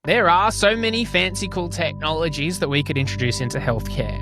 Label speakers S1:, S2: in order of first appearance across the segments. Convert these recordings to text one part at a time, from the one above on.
S1: There are so many fancy cool technologies that we could introduce into healthcare.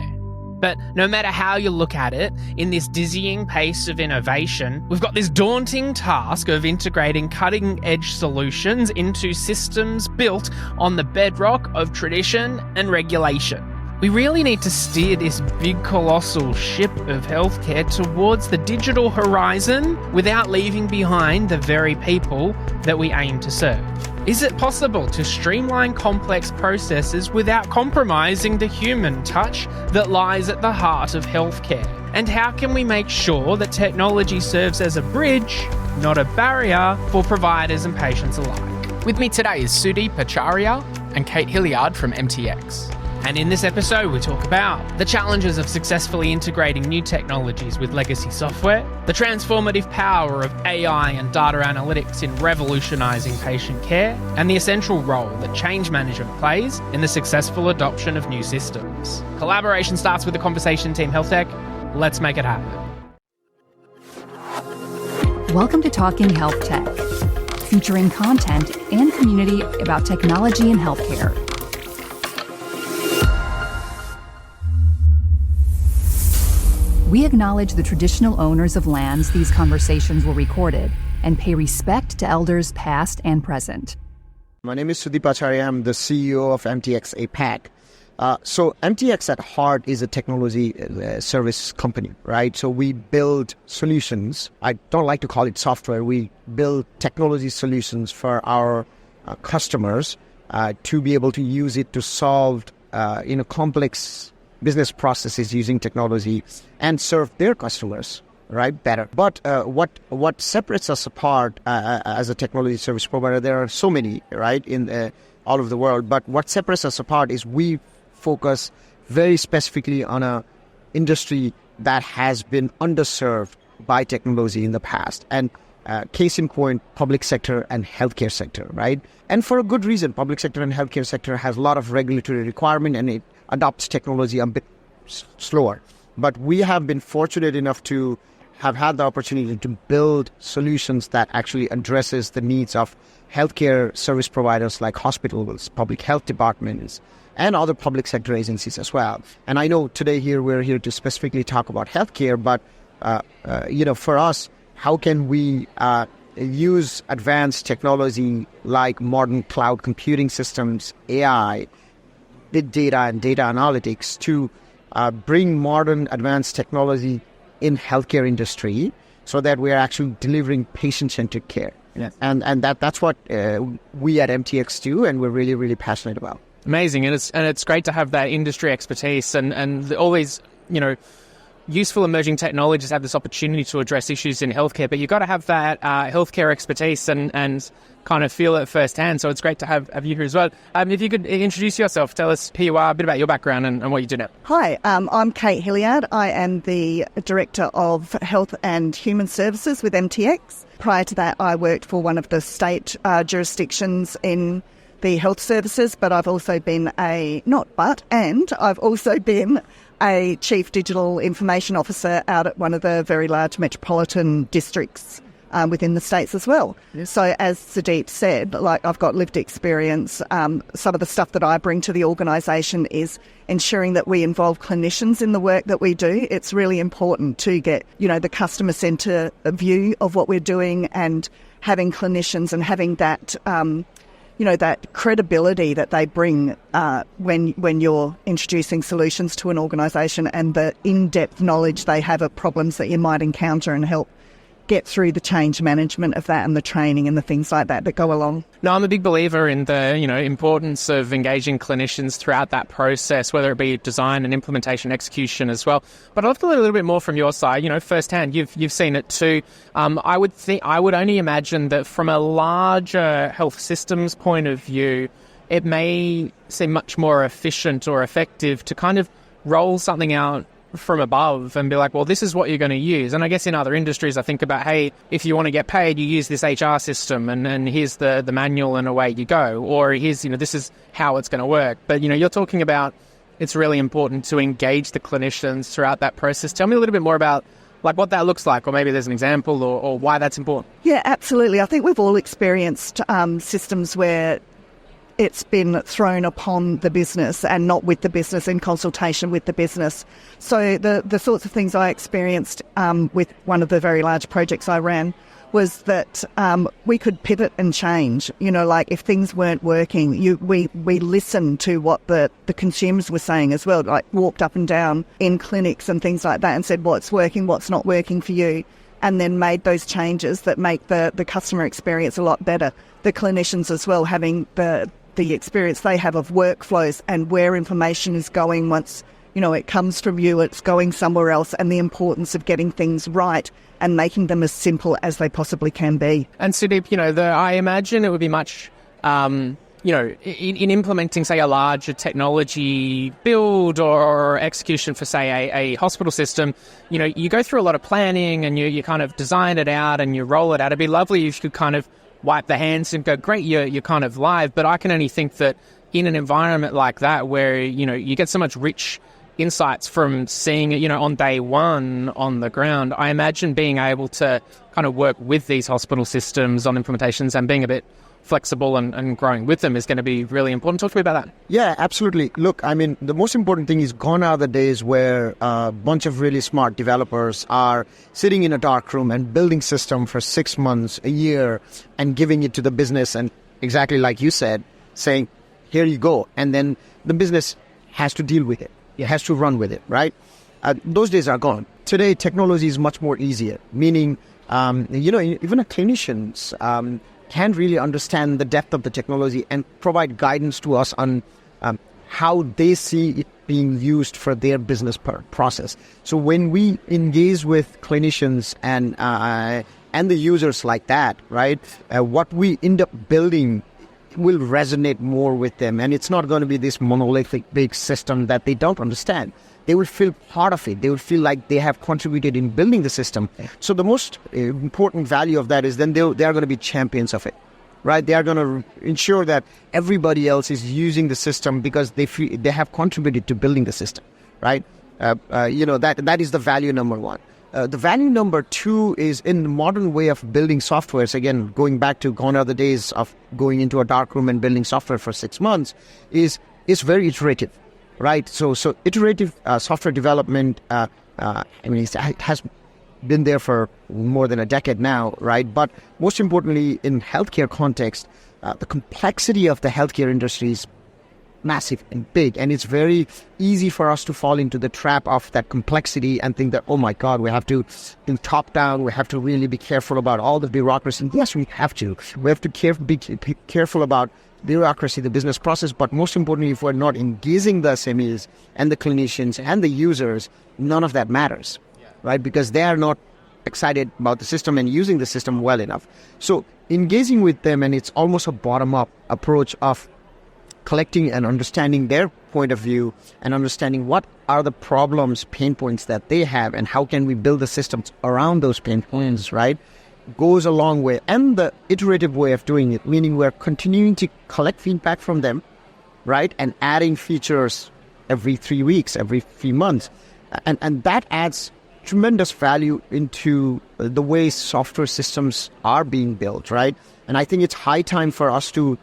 S1: But no matter how you look at it, in this dizzying pace of innovation, we've got this daunting task of integrating cutting-edge solutions into systems built on the bedrock of tradition and regulation. We really need to steer this big colossal ship of healthcare towards the digital horizon without leaving behind the very people that we aim to serve. Is it possible to streamline complex processes without compromising the human touch that lies at the heart of healthcare? And how can we make sure that technology serves as a bridge, not a barrier, for providers and patients alike?
S2: With me today is Sudeep Acharya and Cate Hilliard from MTX.
S1: And in this episode, we talk about the challenges of successfully integrating new technologies with legacy software, the transformative power of AI and data analytics in revolutionising patient care, and the essential role that change management plays in the successful adoption of new systems. Collaboration starts with the conversation, Team HealthTech. Let's make it happen.
S3: Welcome to Talking HealthTech, featuring content and community about technology and healthcare. We acknowledge the traditional owners of lands these conversations were recorded and pay respect to elders past and present.
S4: My name is Sudeep Acharya. I'm the CEO of MTX APAC. So MTX at heart is a technology service company, right? So we build solutions. I don't like to call it software. We build technology solutions for our customers to be able to use it to solve complex business processes using technology and serve their customers, right, better. But what separates us apart as a technology service provider, there are so many, right, in all over the world. But what separates us apart is we focus very specifically on a industry that has been underserved by technology in the past. And case in point, public sector and healthcare sector, right? And for a good reason. Public sector and healthcare sector has a lot of regulatory requirement and it adopts technology a bit slower. But we have been fortunate enough to have had the opportunity to build solutions that actually addresses the needs of healthcare service providers like hospitals, public health departments, and other public sector agencies as well. And I know today we're here to specifically talk about healthcare, but for us, how can we use advanced technology like modern cloud computing systems, AI, big data and data analytics to bring modern advanced technology in healthcare industry so that we are actually delivering patient-centric care. Yes. And that's what we at MTX do, and we're really, really passionate about.
S1: Amazing. And it's great to have that industry expertise and all these, useful emerging technologies have this opportunity to address issues in healthcare, but you've got to have that healthcare expertise and kind of feel it firsthand. So it's great to have you here as well. If you could introduce yourself, tell us who you are, a bit about your background and what you do now.
S5: Hi, I'm Cate Hilliard. I am the Director of Health and Human Services with MTX. Prior to that, I worked for one of the state jurisdictions in the health services, but I've also been I've also been a Chief Digital Information Officer out at one of the very large metropolitan districts within the states as well. Yes. So as Sudeep said, I've got lived experience. Some of the stuff that I bring to the organisation is ensuring that we involve clinicians in the work that we do. It's really important to get, the customer centre view of what we're doing and having clinicians and having that that credibility that they bring when you're introducing solutions to an organisation and the in-depth knowledge they have of problems that you might encounter and help get through the change management of that and the training and the things like that go along.
S1: No, I'm a big believer in the, importance of engaging clinicians throughout that process, whether it be design and implementation, execution as well. But I'd love to learn a little bit more from your side, firsthand. You've seen it too. I would only imagine that from a larger health systems point of view, it may seem much more efficient or effective to kind of roll something out from above and be like, well, this is what you're going to use. And I guess in other industries, I think about, hey, if you want to get paid, you use this HR system and here's the manual and away you go. Or here's, this is how it's going to work. But, you're talking about it's really important to engage the clinicians throughout that process. Tell me a little bit more about what that looks like, or maybe there's an example or why that's important.
S5: Yeah, absolutely. I think we've all experienced systems where it's been thrown upon the business and not with the business, in consultation with the business. So the sorts of things I experienced with one of the very large projects I ran was that we could pivot and change. Like if things weren't working, we listened to what the consumers were saying as well, like walked up and down in clinics and things like that and said what's working, what's not working for you, and then made those changes that make the customer experience a lot better. The clinicians as well, having the experience they have of workflows and where information is going once, it comes from you, it's going somewhere else, and the importance of getting things right and making them as simple as they possibly can be.
S2: And Sudeep, I imagine it would be much, in implementing, say, a larger technology build or execution for, say, a hospital system, you go through a lot of planning and you kind of design it out and you roll it out. It'd be lovely if you could kind of wipe the hands and go, great, you're kind of live. But I can only think that in an environment like that where, you get so much rich insights from seeing it, on day one on the ground, I imagine being able to kind of work with these hospital systems on implementations and being a bit flexible and growing with them is going to be really important. Talk to me about that.
S4: Yeah, absolutely. Look, the most important thing is gone are the days where a bunch of really smart developers are sitting in a dark room and building system for 6 months, a year, and giving it to the business and exactly like you said, saying, here you go. And then the business has to deal with it. It has to run with it, right? Those days are gone. Today, technology is much more easier, meaning, even a clinicians can really understand the depth of the technology and provide guidance to us on how they see it being used for their business process. So when we engage with clinicians and the users like that, right, what we end up building will resonate more with them. And it's not going to be this monolithic big system that they don't understand. They will feel part of it. They will feel like they have contributed in building the system. So the most important value of that is then they are going to be champions of it, right? They are going to ensure that everybody else is using the system because they feel they have contributed to building the system, right? That is the value number one. The value number two is in the modern way of building softwares, again, going back to gone are the days of going into a dark room and building software for 6 months, is very iterative, right? So iterative software development, it has been there for more than a decade now, right? But most importantly, in healthcare context, the complexity of the healthcare industry is massive and big, and it's very easy for us to fall into the trap of that complexity and think that, oh my God, we have to think top down, we have to really be careful about all the bureaucracy. Yes, we have to. We have to be careful about bureaucracy, the business process, but most importantly, if we're not engaging the SMEs and the clinicians and the users, none of that matters, right? Because they are not excited about the system and using the system well enough. So engaging with them, and it's almost a bottom-up approach of collecting and understanding their point of view and understanding what are the problems, pain points that they have, and how can we build the systems around those pain points, right, goes a long way. And the iterative way of doing it, meaning we're continuing to collect feedback from them, right, and adding features every 3 weeks, every 3 months. And that adds tremendous value into the way software systems are being built, right? And I think it's high time for us to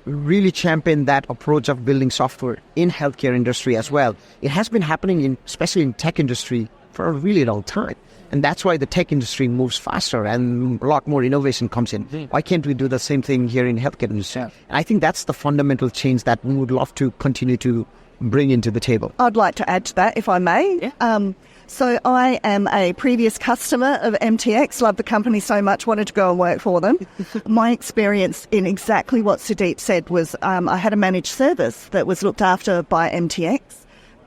S4: really champion that approach of building software in healthcare industry as well. It has been happening especially in tech industry for a really long time. And that's why the tech industry moves faster and a lot more innovation comes in. Why can't we do the same thing here in healthcare industry? And I think that's the fundamental change that we would love to continue to bring into the table.
S5: I'd like to add to that, if I may.
S2: Yeah.
S5: So I am a previous customer of MTX, loved the company so much, wanted to go and work for them. My experience in exactly what Sudeep said was I had a managed service that was looked after by MTX.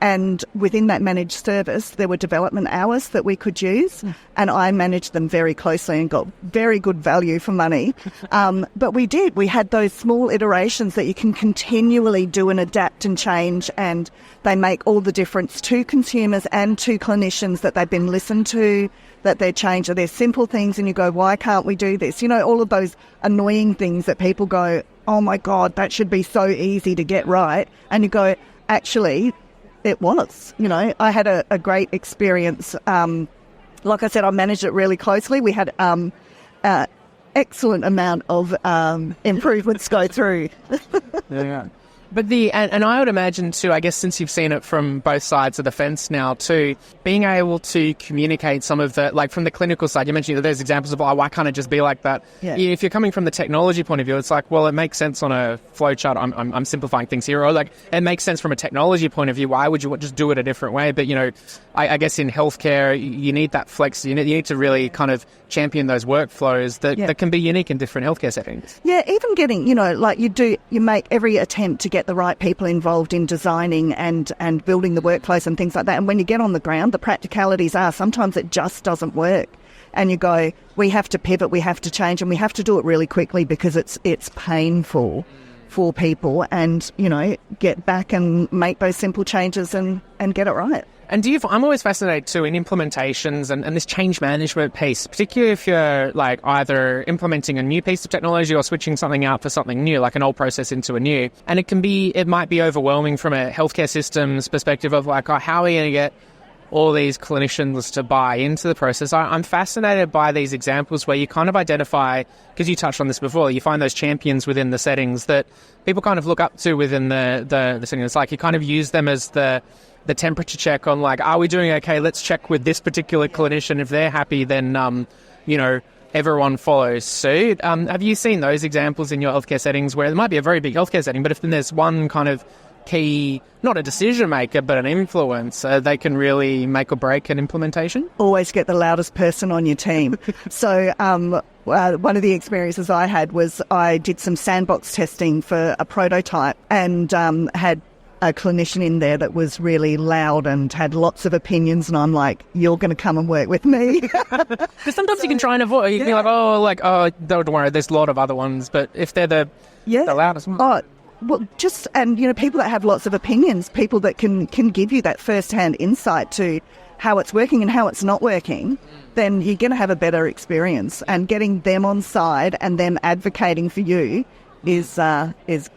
S5: And within that managed service, there were development hours that we could use. And I managed them very closely and got very good value for money. But we had those small iterations that you can continually do and adapt and change. And they make all the difference to consumers and to clinicians that they've been listened to, that they're changed. They're simple things. And you go, why can't we do this? All of those annoying things that people go, oh my God, that should be so easy to get right. And you go, actually, it was. I had a great experience. Like I said, I managed it really closely. We had excellent amount of improvements go through.
S2: Yeah. But and I would imagine too, I guess since you've seen it from both sides of the fence now too, being able to communicate some of the, like from the clinical side, you mentioned that there's examples of, why can't it just be like that?
S5: Yeah.
S2: If you're coming from the technology point of view, it's like, well, it makes sense on a flowchart. I'm simplifying things here. Or like, it makes sense from a technology point of view. Why would you just do it a different way? But, I guess in healthcare, you need that flex. You need to really kind of champion those workflows that can be unique in different healthcare settings.
S5: Yeah, even getting, like you make every attempt to get the right people involved in designing and building the workflows and things like that. And when you get on the ground, the practicalities are sometimes it just doesn't work. And you go, we have to pivot, we have to change, and we have to do it really quickly because it's painful for people, and, get back and make those simple changes and get it right.
S2: And I'm always fascinated too in implementations and this change management piece, particularly if you're like either implementing a new piece of technology or switching something out for something new, like an old process into a new. And it might be overwhelming from a healthcare systems perspective of like, how are we going to get all these clinicians to buy into the process? I'm fascinated by these examples where you kind of identify, because you touched on this before, you find those champions within the settings that people kind of look up to within the setting. It's like you kind of use them as the temperature check on like, are we doing okay? Let's check with this particular clinician. If they're happy, then, everyone follows suit. Have you seen those examples in your healthcare settings where it might be a very big healthcare setting, but if then there's one kind of key, not a decision maker, but an influencer, they can really make or break an implementation?
S5: Always get the loudest person on your team. So one of the experiences I had was I did some sandbox testing for a prototype and had a clinician in there that was really loud and had lots of opinions, and I'm like, you're going to come and work with me.
S2: Because sometimes you can try and avoid. You can be like, don't worry, there's a lot of other ones, but if they're the loudest one.
S5: Oh, well, people that have lots of opinions, people that can give you that first-hand insight to how it's working and how it's not working, then you're going to have a better experience. And getting them on side and them advocating for you is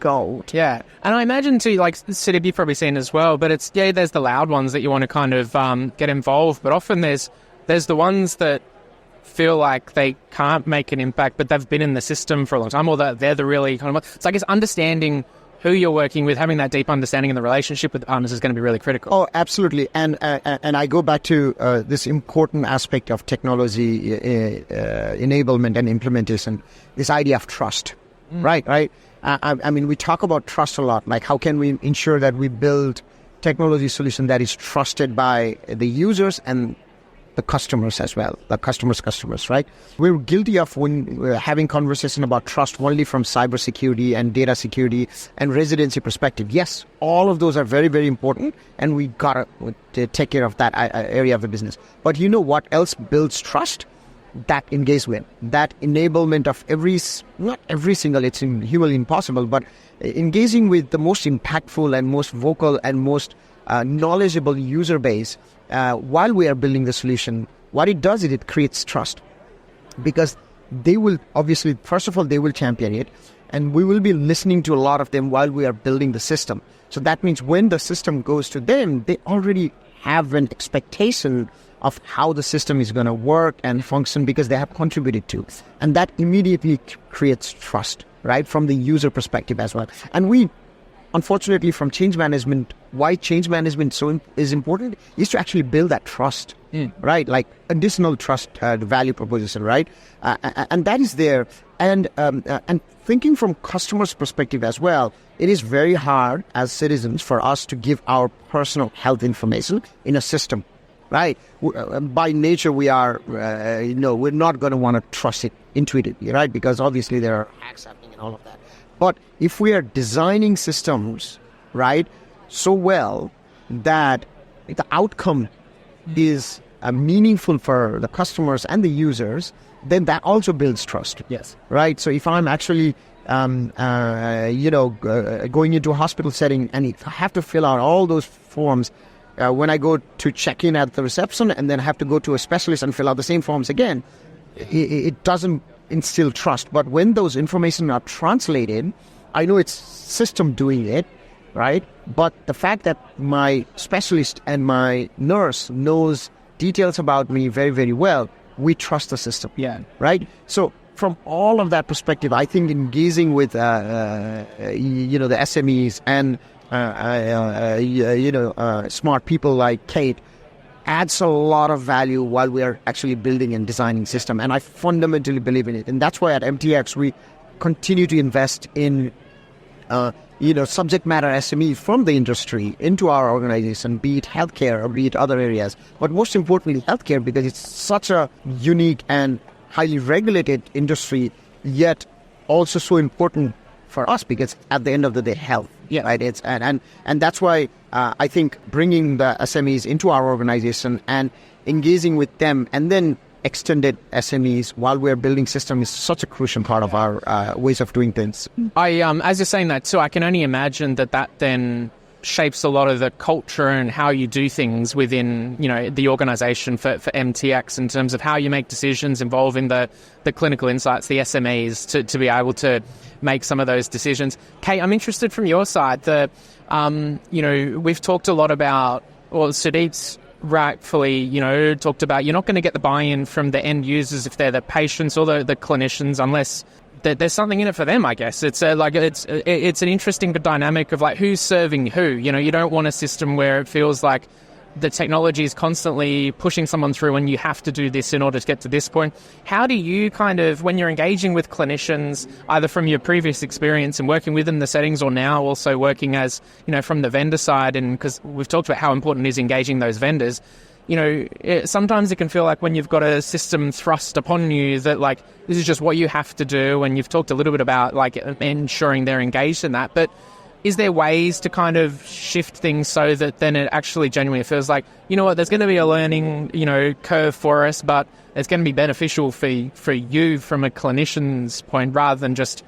S5: gold.
S2: Yeah. And I imagine too, like Sudeep, you've probably seen as well, but it's, there's the loud ones that you want to kind of get involved, but often there's the ones that feel like they can't make an impact, but they've been in the system for a long time, or that they're the really kind of, so I guess understanding who you're working with, having that deep understanding in the relationship with partners is going to be really critical.
S4: Oh, absolutely. And I go back to this important aspect of technology enablement and implementation, this idea of trust. Right. I mean, we talk about trust a lot. Like, how can we ensure that we build technology solution that is trusted by the users and the customers as well, the customers, right? We're guilty of when we're having conversation about trust only from cybersecurity and data security and residency perspective. Yes, all of those are very, very important, and we gotta take care of that area of the business. But you know what else builds trust? That engagement, that enablement of not every single, it's humanly impossible, but engaging with the most impactful and most vocal and most knowledgeable user base while we are building the solution. What it does is it creates trust, because they will obviously, first of all, they will champion it, and we will be listening to a lot of them while we are building the system. So that means when the system goes to them, they already have an expectation of how the system is going to work and function because they have contributed to. And that immediately creates trust, right, from the user perspective as well. And we, unfortunately, from change management, why change management is important is to actually build that trust, right? Like additional trust value proposition, right? And that is there. And thinking from customers' perspective as well, it is very hard as citizens for us to give our personal health information in a system. Right. By nature, we are, we're not going to want to trust it intuitively, right? Because obviously there are hacks happening and all of that. But if we are designing systems, right, so well that the outcome is meaningful for the customers and the users, then that also builds trust.
S2: Yes.
S4: Right. So if I'm actually, going into a hospital setting and if I have to fill out all those forms, when I go to check in at the reception and then have to go to a specialist and fill out the same forms again, it doesn't instill trust. But when those information are translated, I know it's system doing it, right? But the fact that my specialist and my nurse knows details about me very, very well, we trust the system.
S2: Yeah.
S4: Right? So from all of that perspective, I think engaging with the SMEs and smart people like Cate adds a lot of value while we are actually building and designing system. And I fundamentally believe in it. And that's why at MTX we continue to invest in subject matter SME from the industry into our organization, be it healthcare or be it other areas. But most importantly, healthcare, because it's such a unique and highly regulated industry, yet also so important for us because at the end of the day, health.
S2: Yeah.
S4: Right. It's and that's why I think bringing the SMEs into our organization and engaging with them and then extended SMEs while we're building system is such a crucial part of our ways of doing things.
S2: As you're saying that too, I can only imagine that then shapes a lot of the culture and how you do things within, the organization for MTX in terms of how you make decisions involving the clinical insights, the SMEs to be able to make some of those decisions. Cate, I'm interested from your side. We've talked a lot about, or Sudeep's rightfully, talked about you're not going to get the buy-in from the end users if they're the patients or the clinicians unless there's something in it for them, I guess. It's it's an interesting dynamic of who's serving who. You don't want a system where it feels like the technology is constantly pushing someone through and you have to do this in order to get to this point. How do you when you're engaging with clinicians, either from your previous experience and working within the settings or now also working as, from the vendor side, and because we've talked about how important it is engaging those vendors, sometimes it can feel like when you've got a system thrust upon you that this is just what you have to do, and you've talked a little bit about ensuring they're engaged in that, but is there ways to kind of shift things so that then it actually genuinely feels like, there's going to be a learning, curve for us, but it's going to be beneficial for you from a clinician's point rather than just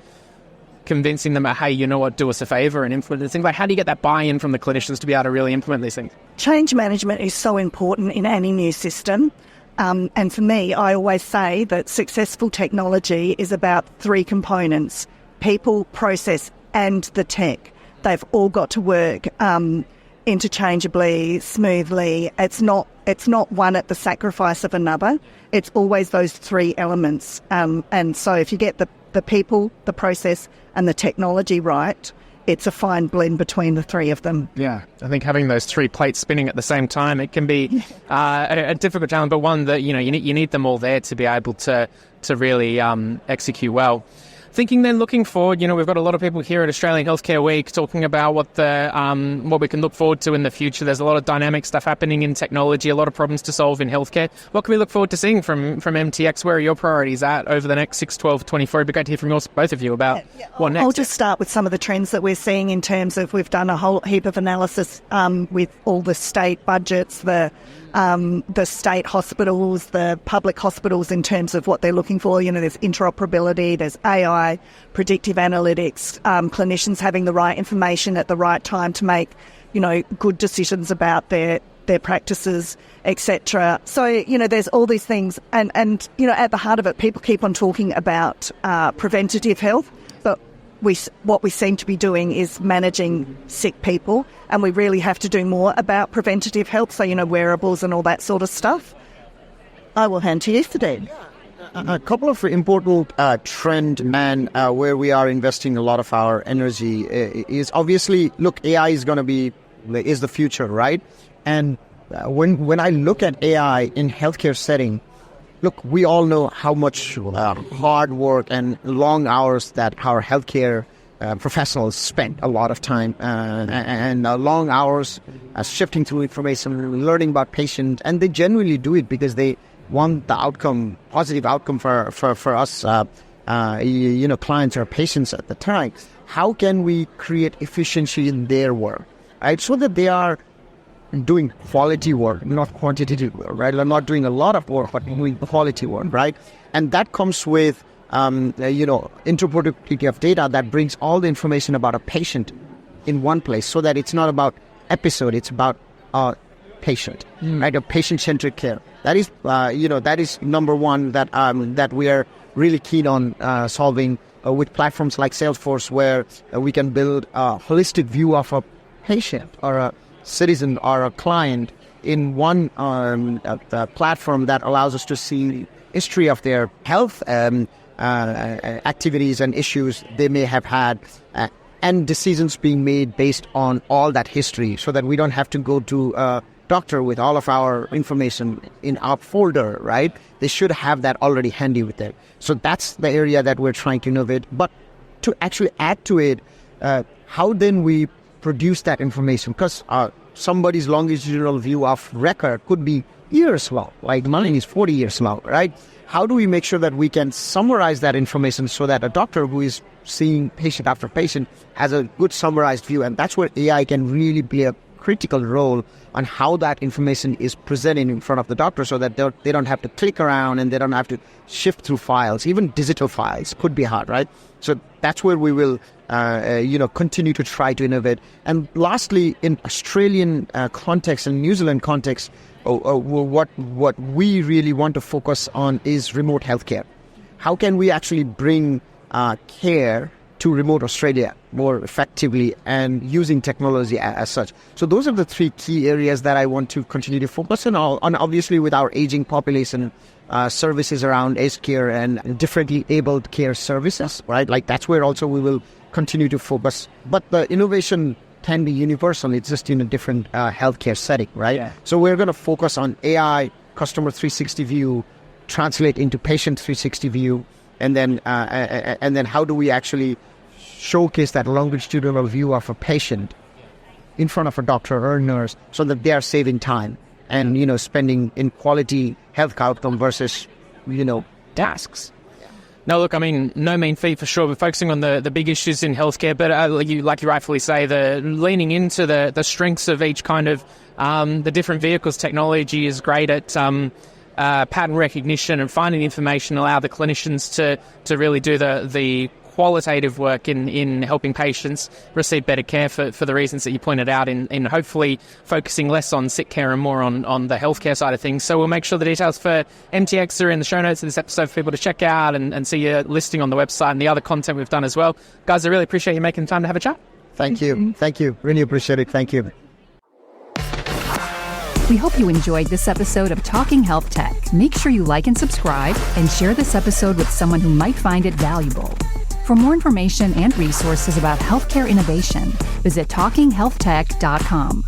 S2: convincing them, hey, do us a favor and implement things. How do you get that buy-in from the clinicians to be able to really implement these things?
S5: Change management is so important in any new system. And for me, I always say that successful technology is about three components: people, process, and the tech. They've all got to work interchangeably, smoothly. It's not one at the sacrifice of another. It's always those three elements. And so if you get the people, the process, and the technology right, it's a fine blend between the three of them.
S2: Yeah, I think having those three plates spinning at the same time, it can be a difficult challenge, but one that, you need them all there to be able to really execute well. Thinking then, looking forward, we've got a lot of people here at Australian Healthcare Week talking about what we can look forward to in the future. There's a lot of dynamic stuff happening in technology, a lot of problems to solve in healthcare. What can we look forward to seeing from MTX? Where are your priorities at over the next 6, 12, 24? It'd be great to hear from both of you about what next.
S5: I'll just start with some of the trends that we're seeing in terms of, we've done a whole heap of analysis with all the state budgets, the state hospitals, the public hospitals in terms of what they're looking for. There's interoperability, there's AI, predictive analytics, clinicians having the right information at the right time to make, good decisions about their practices, etc. So, there's all these things. And at the heart of it, people keep on talking about preventative health, but what we seem to be doing is managing sick people, and we really have to do more about preventative health, so, wearables and all that sort of stuff. I will hand to you, Sudeep.
S4: A couple of important trend and where we are investing a lot of our energy is obviously, AI is the future, right? And when I look at AI in healthcare setting, we all know how much hard work and long hours that our healthcare professionals spend a lot of time and long hours shifting through information, learning about patients, and they generally do it because they want the positive outcome for us, clients or patients at the time. How can we create efficiency in their work, right? So that they are doing quality work, not quantitative work, right? They're not doing a lot of work, but doing quality work, right? And that comes with, interoperability of data that brings all the information about a patient in one place, so that it's not about episode, it's about patient, right? A patient-centric care. That is, that is number one that we are really keen on solving with platforms like Salesforce, where we can build a holistic view of a patient or a citizen or a client in one platform that allows us to see history of their health, activities and issues they may have had, and decisions being made based on all that history, so that we don't have to go to a doctor with all of our information in our folder, right? They should have that already handy with them. So that's the area that we're trying to innovate. But to actually add to it, how then we produce that information? Because somebody's longitudinal view of record could be years long, like mine is 40 years long, right? How do we make sure that we can summarize that information so that a doctor who is seeing patient after patient has a good summarized view? And that's where AI can really play a critical role on how that information is presented in front of the doctor, so that they don't have to click around and they don't have to shift through files. Even digital files could be hard, right? So that's where we will continue to try to innovate. And lastly, in Australian context and New Zealand context, what we really want to focus on is remote healthcare. How can we actually bring care to remote Australia more effectively and using technology as such? So those are the three key areas that I want to continue to focus on obviously with our aging population, services around aged care and differently abled care services, right? Like that's where also we will continue to focus. But the innovation can be universal. It's just in a different healthcare setting, right? Yeah. So we're going to focus on AI, customer 360 view, translate into patient 360 view, and then how do we actually showcase that longitudinal view of a patient in front of a doctor or a nurse, so that they are saving time and spending in quality health outcome versus tasks.
S2: No, look, I mean, no mean feat for sure. We're focusing on the big issues in healthcare, but like you rightfully say, the leaning into the strengths of each kind of the different vehicles. Technology is great at pattern recognition and finding information, allow the clinicians to really do the qualitative work in helping patients receive better care for the reasons that you pointed out, in hopefully focusing less on sick care and more on the healthcare side of things. So we'll make sure the details for MTX are in the show notes of this episode for people to check out and see your listing on the website and the other content we've done as well. Guys, I really appreciate you making time to have a chat.
S4: Thank you. Thank you. Really appreciate it. Thank you.
S3: We hope you enjoyed this episode of Talking HealthTech. Make sure you like and subscribe and share this episode with someone who might find it valuable. For more information and resources about healthcare innovation, visit talkinghealthtech.com.